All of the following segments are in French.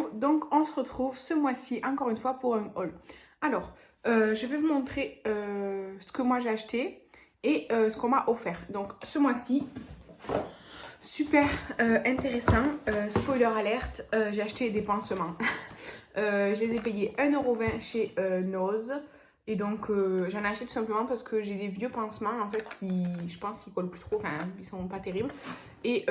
Hello, donc on se retrouve ce mois-ci encore une fois pour un haul. Alors, je vais vous montrer ce que moi j'ai acheté et ce qu'on m'a offert. Donc ce mois-ci, super intéressant, spoiler alerte, j'ai acheté des pansements. Je les ai payés 1,20 € chez Nose. Et donc j'en ai acheté tout simplement parce que j'ai des vieux pansements en fait qui, je pense, qu'ils collent plus trop, enfin ils sont pas terribles. Et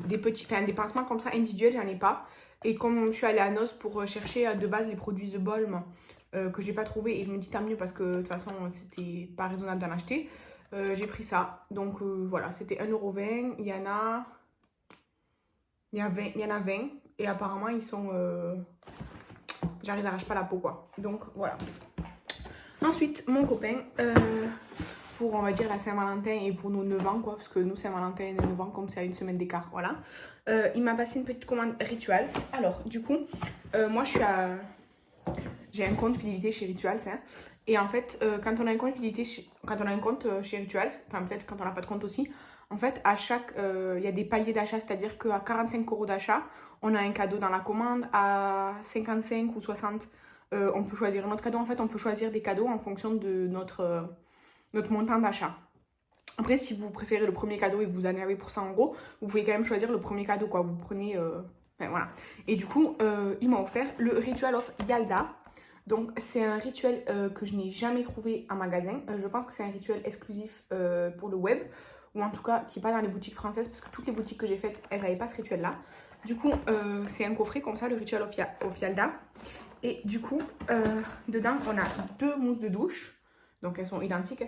des pansements comme ça individuels, j'en ai pas. Et comme je suis allée à Nose pour chercher de base les produits The Balm que j'ai pas trouvé, et je me dis tant mieux parce que de toute façon c'était pas raisonnable d'en acheter, j'ai pris ça. Donc voilà, c'était 1,20 €. Il y en a 20 et apparemment ils sont genre ils arrachent pas la peau quoi. Donc voilà. Ensuite, mon copain, pour on va dire la Saint-Valentin et pour nos 9 ans, quoi, parce que nous, Saint-Valentin et 9 ans, comme c'est à une semaine d'écart, voilà. Il m'a passé une petite commande Rituals. Alors, du coup, moi, j'ai un compte fidélité chez Rituals, hein, et en fait, quand on a un compte fidélité, quand on a un compte chez Rituals, enfin peut-être quand on n'a pas de compte aussi, en fait, à chaque, il y a des paliers d'achat, c'est-à-dire qu'à 45 € d'achat, on a un cadeau dans la commande, à 55 ou 60, on peut choisir un autre cadeau. En fait, on peut choisir des cadeaux en fonction de notre montant d'achat. Après, si vous préférez le premier cadeau et que vous en avez pour 100 €, vous pouvez quand même choisir le premier cadeau, quoi. Vous prenez... enfin, voilà. Et du coup, il m'a offert le Ritual of Yalda. Donc, c'est un rituel que je n'ai jamais trouvé en magasin. Je pense que c'est un rituel exclusif pour le web, ou en tout cas qui n'est pas dans les boutiques françaises, parce que toutes les boutiques que j'ai faites, elles n'avaient pas ce rituel-là. Du coup, c'est un coffret comme ça, le Ritual of Yalda. Et du coup, dedans, on a 2 mousses de douche. Donc, elles sont identiques.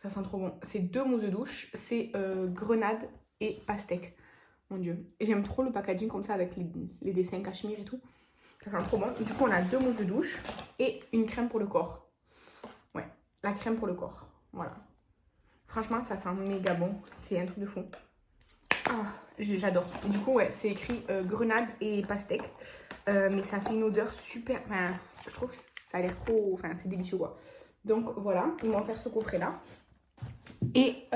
Ça sent trop bon. C'est 2 mousses de douche. C'est grenade et pastèque. Mon Dieu. Et j'aime trop le packaging comme ça avec les dessins cachemire et tout. Ça sent trop bon. Du coup, on a 2 mousses de douche et une crème pour le corps. Ouais, la crème pour le corps. Voilà. Franchement, ça sent méga bon. C'est un truc de fou. Ah, j'adore. Du coup, ouais, c'est écrit grenade et pastèque. Mais ça fait une odeur super... Enfin, je trouve que ça a l'air trop... Enfin, c'est délicieux, quoi. Donc, voilà. Ils m'ont offert ce coffret-là. Et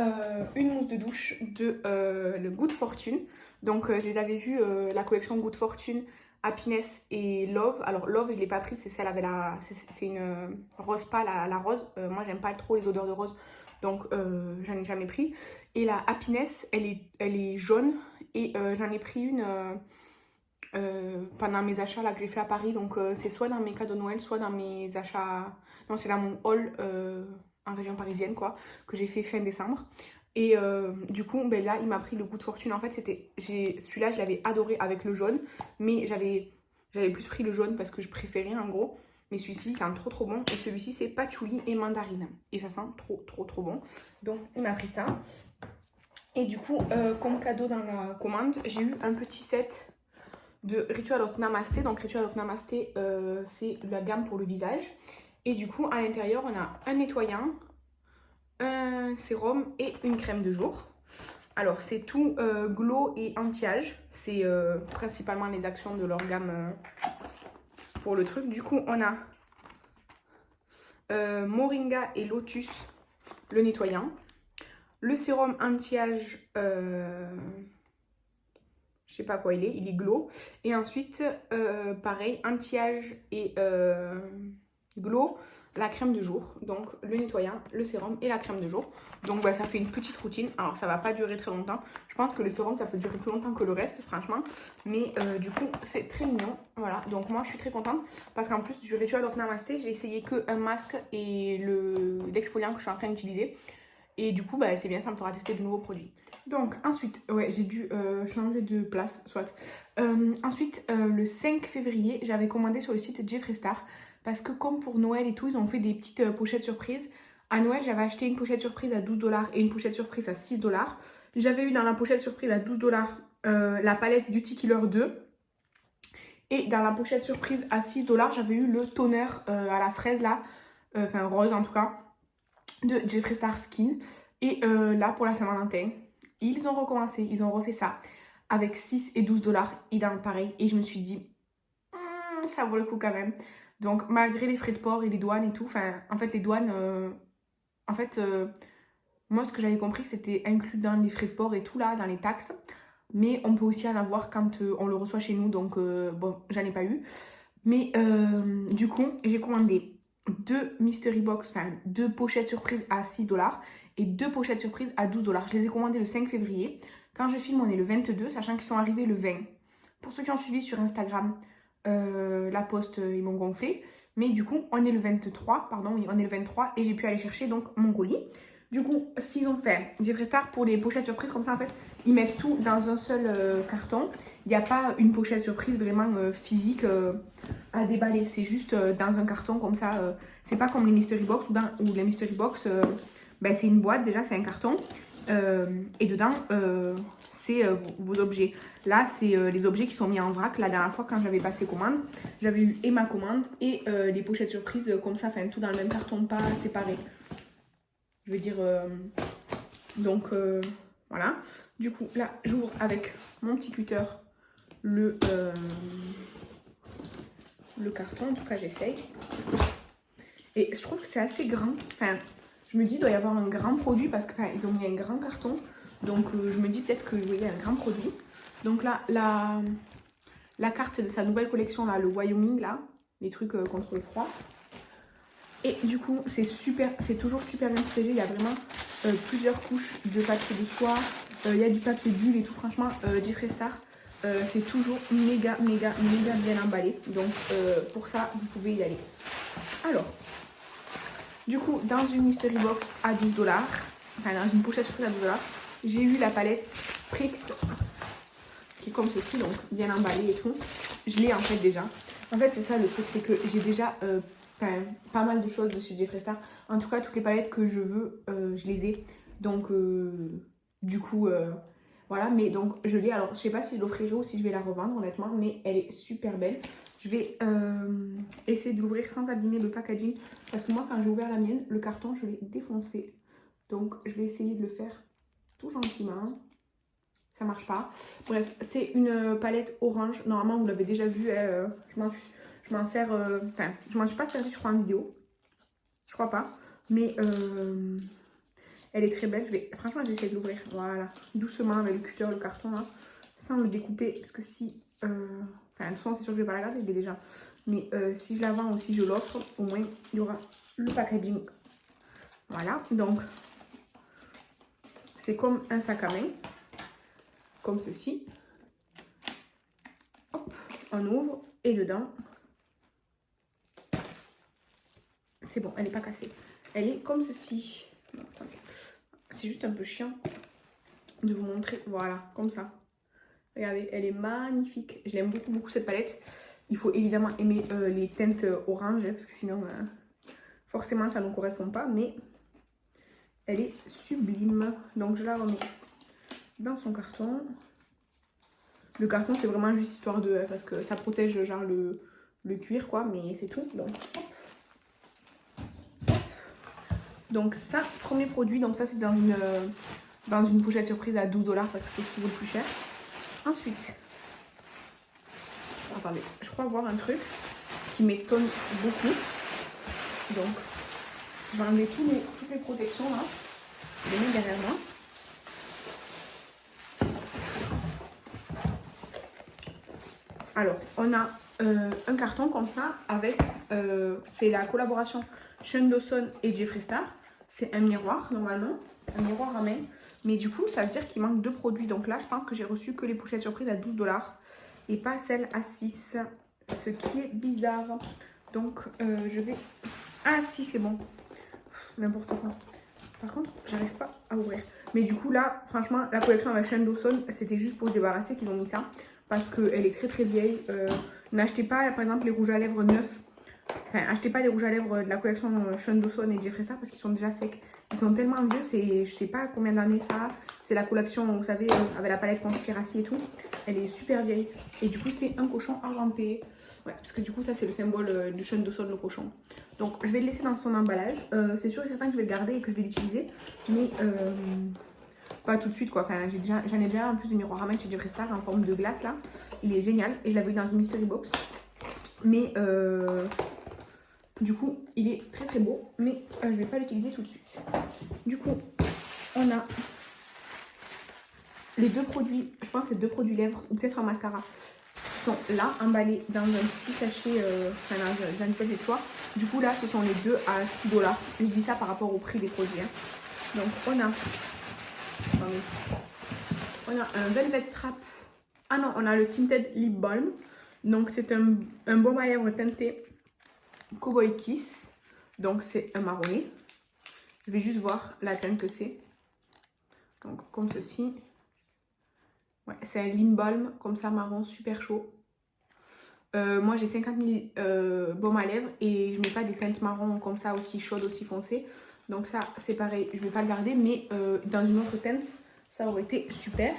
une mousse de douche de le Good Fortune. Donc, je les avais vus, la collection Good Fortune, Happiness et Love. Alors, Love, je ne l'ai pas prise. C'est celle avec la... C'est une rose pâle, la rose. Moi, j'aime pas trop les odeurs de rose. Donc, j'en ai jamais pris. Et la Happiness, elle est jaune. Et j'en ai pris une... pendant mes achats là que j'ai fait à Paris, donc c'est soit dans mes cadeaux de Noël, soit dans mes achats, non c'est dans mon haul en région parisienne quoi, que j'ai fait fin décembre. Et du coup ben là il m'a pris le Goût de Fortune. En fait celui-là je l'avais adoré avec le jaune, mais j'avais plus pris le jaune parce que je préférais en gros. Mais celui-ci c'est un trop bon, et celui-ci c'est patchouli et mandarine et ça sent trop bon. Donc il m'a pris ça. Et du coup comme cadeau dans la commande j'ai eu un petit set de Ritual of Namasté. Donc Ritual of Namasté, c'est la gamme pour le visage. Et du coup, à l'intérieur, on a un nettoyant, un sérum et une crème de jour. Alors, c'est tout glow et anti-âge. C'est principalement les actions de leur gamme pour le truc. Du coup, on a Moringa et Lotus, le nettoyant. Le sérum anti-âge... je sais pas quoi il est glow. Et ensuite, pareil, anti-âge et glow, la crème de jour. Donc le nettoyant, le sérum et la crème de jour. Donc bah, ça fait une petite routine. Alors ça va pas durer très longtemps. Je pense que le sérum ça peut durer plus longtemps que le reste franchement. Mais du coup c'est très mignon. Voilà, donc moi je suis très contente. Parce qu'en plus du Ritual of Namasté, j'ai essayé que un masque et l'exfoliant que je suis en train d'utiliser. Et du coup, bah, c'est bien, ça me fera tester de nouveaux produits. Donc, ensuite, ouais, j'ai dû changer de place, soit. Ensuite, le 5 février, j'avais commandé sur le site Jeffree Star. Parce que comme pour Noël et tout, ils ont fait des petites pochettes surprises. À Noël, j'avais acheté une pochette surprise à 12 $ et une pochette surprise à 6 $. J'avais eu dans la pochette surprise à 12 $ la palette Beauty Killer 2. Et dans la pochette surprise à 6 $, j'avais eu le toner à la fraise là, enfin rose en tout cas, de Jeffree Star Skin. Et là pour la Saint-Valentin, ils ont recommencé, ils ont refait ça avec 6 et 12 $ et dans le pareil. Et je me suis dit, ça vaut le coup quand même. Donc malgré les frais de port et les douanes et tout, enfin en fait les douanes, moi ce que j'avais compris c'était inclus dans les frais de port et tout là, dans les taxes. Mais on peut aussi en avoir quand on le reçoit chez nous. Donc bon, j'en ai pas eu. Mais du coup, j'ai commandé 2 mystery box, enfin 2 pochettes surprises à 6 $ et 2 pochettes surprises à 12 $. Je les ai commandées le 5 février. Quand je filme, on est le 22, sachant qu'ils sont arrivés le 20. Pour ceux qui ont suivi sur Instagram, la poste, ils m'ont gonflé. Mais du coup, on est le 23, pardon, on est le 23 et j'ai pu aller chercher donc mon colis. Du coup, s'ils ont fait Jeffree Star pour les pochettes surprises, comme ça en fait, ils mettent tout dans un seul carton. Il n'y a pas une pochette surprise vraiment physique à déballer. C'est juste dans un carton comme ça. C'est pas comme les mystery box ou les mystery box, ben, c'est une boîte déjà, c'est un carton. Et dedans, c'est vos objets. Là, c'est les objets qui sont mis en vrac. La dernière fois, quand j'avais passé commande, j'avais eu et ma commande et les pochettes surprises comme ça, enfin tout dans le même carton, pas séparé. Je veux dire, donc voilà. Du coup, là, j'ouvre avec mon petit cutter le carton. En tout cas, j'essaye. Et je trouve que c'est assez grand. Enfin, je me dis, il doit y avoir un grand produit parce qu'ils ont mis un grand carton. Donc, je me dis peut-être qu'il y a un grand produit. Donc là, la carte de sa nouvelle collection, là, le Wyoming, là, les trucs contre le froid. Et du coup, c'est super, c'est toujours super bien protégé. Il y a vraiment plusieurs couches de papier de soie. Il y a du papier bulle et tout. Franchement, Jeffree Star, c'est toujours méga bien emballé. Donc, pour ça, vous pouvez y aller. Alors, du coup, dans une mystery box à 12 $, enfin dans une pochette surprise à 12 $, j'ai eu la palette Pricked, qui est comme ceci, donc bien emballée et tout. Je l'ai en fait déjà. En fait, c'est ça le truc, c'est que j'ai déjà pas mal de choses de chez Jeffree Star. En tout cas, toutes les palettes que je veux, je les ai. Donc, du coup, voilà. Mais donc, je l'ai. Alors, je sais pas si je l'offrirai ou si je vais la revendre, honnêtement. Mais elle est super belle. Je vais essayer de l'ouvrir sans abîmer le packaging. Parce que moi, quand j'ai ouvert la mienne, le carton, je l'ai défoncé. Donc, je vais essayer de le faire tout gentiment. Ça marche pas. Bref, c'est une palette orange. Normalement, vous l'avez déjà vu. Je m'en sers... Enfin, je m'en suis pas servi, je crois, en vidéo. Je crois pas. Mais elle est très belle. Franchement, j'essaie de l'ouvrir. Voilà. Doucement avec le cutter, le carton, là. Sans le découper. Parce que si... Enfin, de toute façon, c'est sûr que je vais pas la garder, je l'ai déjà. Mais si je la vends ou si je l'offre, au moins, il y aura le packaging. Voilà. Donc, c'est comme un sac à main. Comme ceci. Hop, on ouvre. Et dedans... C'est bon, elle n'est pas cassée. Elle est comme ceci. Non, attendez. C'est juste un peu chiant de vous montrer. Voilà, comme ça. Regardez, elle est magnifique. Je l'aime beaucoup cette palette. Il faut évidemment aimer les teintes orange, parce que sinon, forcément, ça ne nous correspond pas. Mais elle est sublime. Donc, je la remets dans son carton. Le carton, c'est vraiment juste histoire de... Parce que ça protège genre le cuir, quoi. Mais c'est tout. Donc, hop. Donc ça, premier produit, donc ça c'est dans une pochette surprise à 12 $ parce que c'est ce qui vaut le plus cher. Ensuite, attendez, je crois voir un truc qui m'étonne beaucoup. Donc, je vais enlever toutes les protections là, je les mets derrière moi. Alors, on a un carton comme ça avec, c'est la collaboration Shane Dawson et Jeffree Star. C'est un miroir normalement, un miroir à main. Mais du coup, ça veut dire qu'il manque 2 produits. Donc là, je pense que j'ai reçu que les pochettes surprises à 12 $ et pas celles à 6. Ce qui est bizarre. Donc, je vais... Ah si, c'est bon. N'importe quoi. Par contre, j'arrive pas à ouvrir. Mais du coup, là, franchement, la collection avec Shane Dawson, c'était juste pour se débarrasser qu'ils ont mis ça. Parce qu'elle est très vieille. N'achetez pas, par exemple, les rouges à lèvres neufs. Enfin, achetez pas les rouges à lèvres de la collection Shane Dawson et Jeffree Star parce qu'ils sont déjà secs. Ils sont tellement vieux, c'est je sais pas combien d'années ça a. C'est la collection, vous savez, avec la palette Conspiracy et tout. Elle est super vieille. Et du coup, c'est un cochon argenté. Ouais, parce que du coup, ça, c'est le symbole du Shane Dawson, le cochon. Donc, je vais le laisser dans son emballage. C'est sûr et certain que je vais le garder et que je vais l'utiliser. Mais pas tout de suite, quoi. Enfin, j'en ai déjà en plus de miroir à main chez Jeffree Star en forme de glace, là. Il est génial. Et je l'avais eu dans une mystery box. Mais... du coup, il est très beau, mais je ne vais pas l'utiliser tout de suite. Du coup, on a les deux produits, je pense que c'est deux produits lèvres ou peut-être un mascara, sont là, emballés dans un petit sachet, enfin dans une petite soie. Du coup, là, ce sont les deux à 6 $. Je dis ça par rapport au prix des produits. Hein. Donc, on a un Velvet Trap. Ah non, on a le Tinted Lip Balm. Donc, c'est un baume à lèvres teinté Cowboy Kiss. Donc, c'est un marronné. Je vais juste voir la teinte que c'est. Donc, comme ceci. Ouais, c'est un lip balm, comme ça, marron, super chaud. Moi, j'ai 50 000 baumes à lèvres et je mets pas des teintes marron comme ça, aussi chaudes, aussi foncées. Donc ça, c'est pareil, je vais pas le garder, mais dans une autre teinte, ça aurait été super.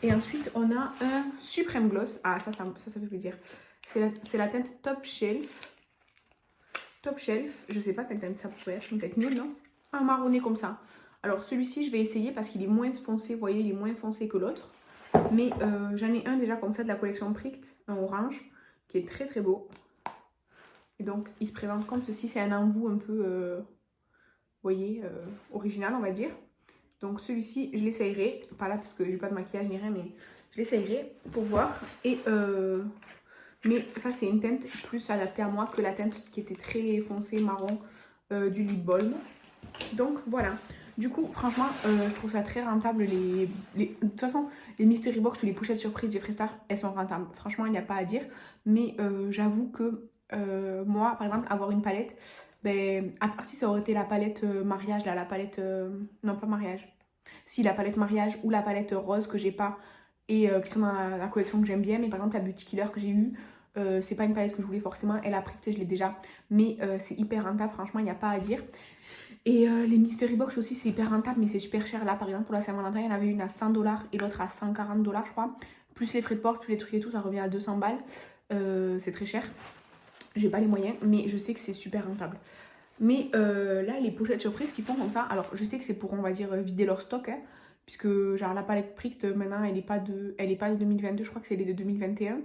Et ensuite, on a un Supreme Gloss. Ah, ça fait plaisir. C'est la teinte Top Shelf. Top Shelf, je sais pas quelle teinte ça pourrait être, une teinte nulle, non? Un marronné comme ça. Alors celui-ci, je vais essayer parce qu'il est moins foncé, vous voyez, il est moins foncé que l'autre. Mais j'en ai un déjà comme ça de la collection Pricked, un orange, qui est très très beau. Et donc, il se présente comme ceci. C'est un embout un peu, vous voyez, original, on va dire. Donc celui-ci, je l'essayerai. Pas là parce que j'ai pas de maquillage ni rien, mais je l'essayerai pour voir. Et mais ça, c'est une teinte plus adaptée à moi que la teinte qui était très foncée marron du lip balm. Donc voilà. Du coup, franchement, je trouve ça très rentable. De toute façon, les mystery box ou les pochettes surprises Jeffree Star, elles sont rentables. Franchement, il n'y a pas à dire. Mais j'avoue que moi, par exemple, avoir une palette, ben, à part si ça aurait été la palette mariage, là, la palette... non, pas mariage. Si, la palette mariage ou la palette rose que j'ai pas et qui sont dans la collection que j'aime bien. Mais par exemple, la Beauty Killer que j'ai eue, c'est pas une palette que je voulais forcément. Elle a pris, je l'ai déjà. Mais c'est hyper rentable, franchement, il n'y a pas à dire. Et les mystery box aussi, c'est hyper rentable, mais c'est super cher. Là, par exemple, pour la Saint-Valentin, il y en avait une à 100 $ et l'autre à 140 $, je crois. Plus les frais de port, plus les trucs et tout, ça revient à 200 balles. C'est très cher. J'ai pas les moyens, mais je sais que c'est super rentable. Mais là, les pochettes surprises qu'ils font comme ça, alors je sais que c'est pour, on va dire, vider leur stock, hein, puisque genre la palette Pricked, maintenant, elle est pas de 2022, je crois que c'est de 2021.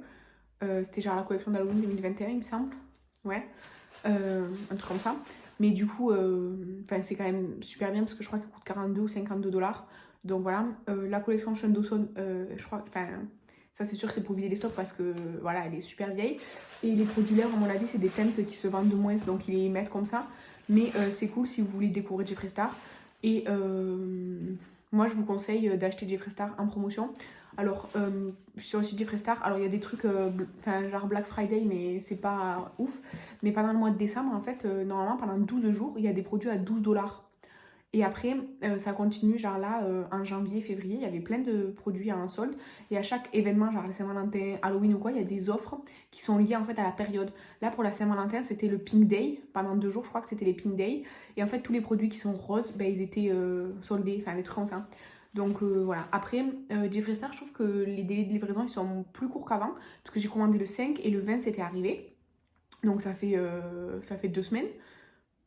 C'était genre la collection d'Halloween 2021, il me semble. Ouais, un truc comme ça. Mais du coup, c'est quand même super bien parce que je crois qu'elle coûte 42 ou 52 $. Donc voilà, la collection Sean Dawson, je crois, ça c'est sûr que c'est pour vider les stocks parce que voilà, elle est super vieille. Et les produits lèvres, à mon avis, c'est des teintes qui se vendent de moins, donc ils les mettent comme ça. Mais c'est cool si vous voulez découvrir Jeffree Star. Et moi, je vous conseille d'acheter Jeffree Star en promotion. Alors, sur le site Jeffree Star, alors il y a des trucs genre Black Friday, mais c'est pas ouf. Mais pendant le mois de décembre, en fait, normalement, pendant 12 jours, il y a des produits à 12 $. Et après, ça continue, genre là, en janvier, février, il y avait plein de produits en solde. Et à chaque événement, genre la Saint-Valentin, Halloween ou quoi, il y a des offres qui sont liées en fait à la période. Là, pour la Saint-Valentin, c'était le Pink Day. Pendant 2 jours, je crois que c'était les Pink Day. Et en fait, tous les produits qui sont roses, ben, ils étaient soldés, enfin des trucs comme ça. Donc voilà. Après, Jeffree Star, je trouve que les délais de livraison, ils sont plus courts qu'avant. Parce que j'ai commandé le 5 et le 20, c'était arrivé. Donc ça fait 2 semaines.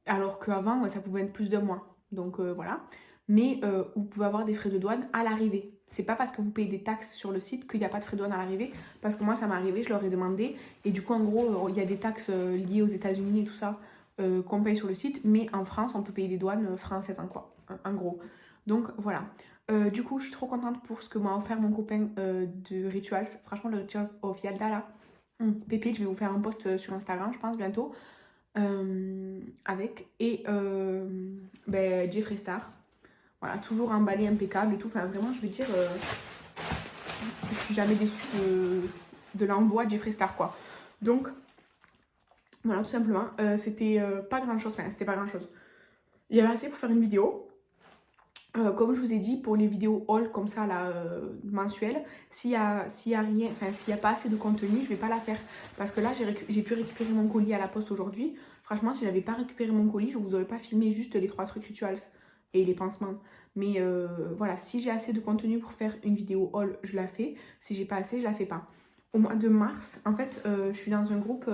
Alors qu'avant, ça pouvait être plus de mois. Donc voilà. Mais vous pouvez avoir des frais de douane à l'arrivée. C'est pas parce que vous payez des taxes sur le site qu'il n'y a pas de frais de douane à l'arrivée. Parce que moi, ça m'est arrivé, je leur ai demandé. Et du coup, en gros, il y a des taxes liées aux États-Unis et tout ça qu'on paye sur le site. Mais en France, on peut payer des douanes françaises, en gros. Donc voilà. Du coup, je suis trop contente pour ce que m'a offert mon copain de Rituals. Franchement, le Rituals of Yalda là. Pépite, je vais vous faire un post sur Instagram, je pense, bientôt. Avec. Et Jeffree Star. Voilà, toujours emballé, impeccable et tout. Enfin, vraiment, je veux dire, je suis jamais déçue de l'envoi de Jeffree Star, quoi. Donc, voilà, tout simplement. C'était pas grand chose. Enfin, c'était pas grand chose. Il y avait assez pour faire une vidéo. Comme je vous ai dit, pour les vidéos haul comme ça, là, mensuelles, s'il y a rien, enfin, s'il n'y a pas assez de contenu, je vais pas la faire. Parce que là, j'ai pu récupérer mon colis à la poste aujourd'hui. Franchement, si j'avais pas récupéré mon colis, je vous aurais pas filmé juste les 3 trucs rituals et les pansements. Mais voilà, si j'ai assez de contenu pour faire une vidéo haul, je la fais. Si j'ai pas assez, je la fais pas. Au mois de mars, en fait, je suis dans un groupe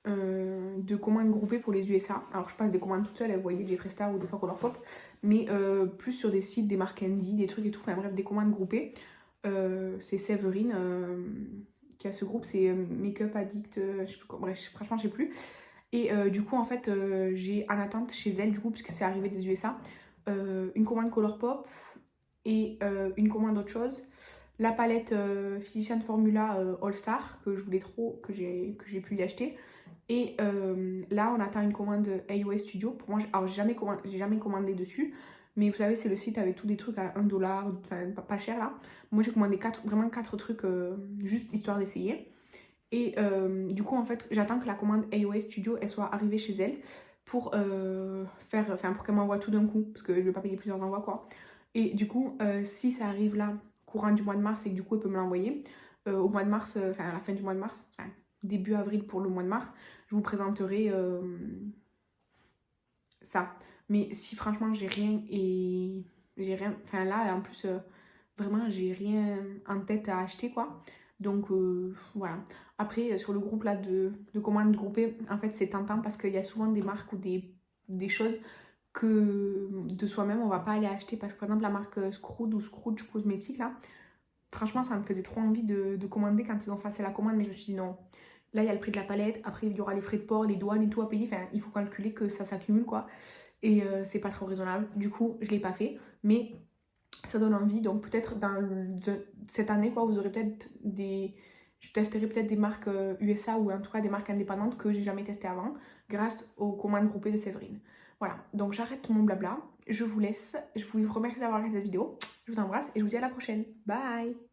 de commandes groupées pour les USA. Alors je passe des commandes toute seule, vous voyez, Jeffree Star ou des fois Colourpop, mais plus sur des sites, des marques indie, des trucs et tout, enfin bref, des commandes groupées. C'est Séverine qui a ce groupe, c'est Makeup Addict, je sais plus, bref, franchement je sais plus. Et du coup en fait j'ai en attente chez elle du coup, puisque c'est arrivé des USA, une commande Colourpop et une commande d'autre chose. La palette Physician Formula All Star que je voulais trop, que j'ai pu y acheter. Et là, on attend une commande AOS Studio. Pour moi, alors j'ai jamais commandé dessus. Mais vous savez, c'est le site avec tous des trucs à 1$, enfin pas cher là. Moi, j'ai commandé vraiment 4 trucs juste histoire d'essayer. Et du coup, en fait, j'attends que la commande AOS Studio elle soit arrivée chez elle pour pour qu'elle m'envoie tout d'un coup. Parce que je ne vais pas payer plusieurs envois quoi. Et du coup, si ça arrive là, courant du mois de mars, et que du coup, elle peut me l'envoyer, au mois de mars, à la fin du mois de mars, début avril pour le mois de mars, je vous présenterai ça. Mais si franchement j'ai rien enfin là en plus vraiment j'ai rien en tête à acheter quoi. Donc voilà. Après sur le groupe là de commandes groupées, en fait c'est tentant parce qu'il y a souvent des marques ou des choses que de soi-même on va pas aller acheter parce que par exemple la marque Scrooge ou Scrooge cosmétique là, franchement ça me faisait trop envie de commander quand ils ont fait la commande mais je me suis dit non. Là, il y a le prix de la palette, après il y aura les frais de port, les douanes et tout à payer. Enfin, il faut calculer que ça s'accumule quoi. Et c'est pas trop raisonnable. Du coup, je l'ai pas fait. Mais ça donne envie. Donc peut-être cette année, quoi, vous aurez peut-être je testerai peut-être des marques USA ou en tout cas des marques indépendantes que j'ai jamais testées avant grâce aux commandes groupées de Séverine. Voilà, donc j'arrête mon blabla. Je vous laisse. Je vous remercie d'avoir regardé cette vidéo. Je vous embrasse et je vous dis à la prochaine. Bye!